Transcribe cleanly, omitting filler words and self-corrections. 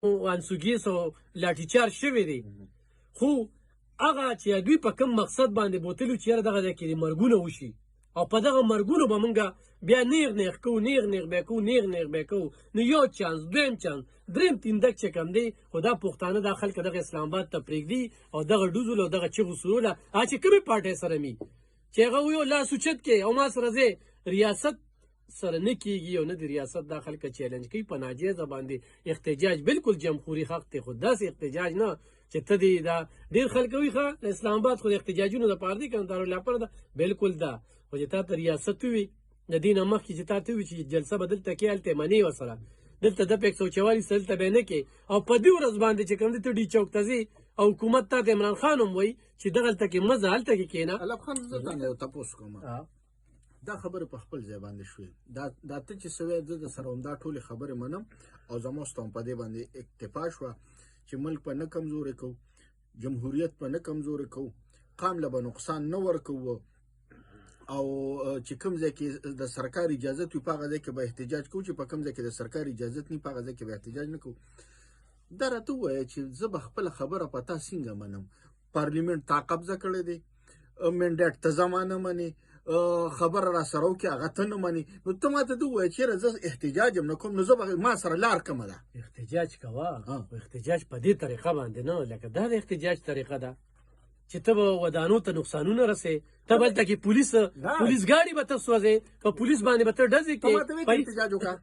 انسوګیس او لاټي چارج شوی دی خو هغه چې دوی په کوم مقصد باندې بوتلو چې یاره دغه ځای کې مرګونه وشي او په دغه مرګونو به مونږ بیا نیغ نیغ کوو نیغ نیغ بیا کوو نیغ نیغ بیا کوو نو یو چانس دویم چانس دریم تیندک چې کوم دی خو دا پښتانه دا خلک دغه اسلام آباد ته پرېږدي او دغه ډوزل او دغه چغو سروله هغه چې کومې پارټۍ سره مي چې هغه ویو لاس اوچت کې او ما سره ځې ریاست سره نه کیږي او نه د ریاست دا خلک چیلنج کوي په ناجیزه باندې احتجاج بالکل جمهوري حق دی خو داسې احتجاج نه چې ته دې دا ډېر خلک وي ښه اسلام آباد خو د احتجاجونو دپاره دی که دارالافر ده بالکل ده خو چې تا ته ریاست ووي د دې نه مخکې چې تا ته ووي چې جلسه به دلته کې هلته یې منې ورسره دلته د 144 دلته به یې نه کې او په دې ورځ باندې چې کوم دی ته ډي چوک ته ځې او حکومت تا ته عمران خان هم وایي چې دغلته کې مزه هلته کې کښېنه علب خان زه تانه یو تپوس کوم دا خبره په خپل ځای باندې شوې دا ته چې سوی زه د سره همدا ټولې خبرې منم او زما ستا هم په دې باندې اکتفا شوه چې ملک په نه کمزورې کوو جمهوریت په نه کمزورې کوو قام له به نقصان نه ورکوو او چې کوم ځای کې د سرکار اجازت وي په هغه ځای کې به احتجاج کوو چې په کوم ځای کې د سرکار اجازت نه وي په هغه ځای کې به احتجاج نه کوو دا راته ووایه چې زه به خپله خبره په تا څنګه منم پارلیمنت تا قبضه کړی دی منډیټ ته زما نه منې خبره را سره وکړي هغه ته نه منې نو ته ما ته ده ووایه چېرې زه احتجاج هم نه کوم نو زه به ما سره لار کومه ده احتجاج کوه احتجاج په دې طریقه باندې نه لکه دا د احتجاج طریقه ده چې ته به ودانو ته نقصانونه رسې ته به هلته کې پولیس ګاډي به ته سوځې په پولیس باندې به ته ډزې کې احتجاج وکړه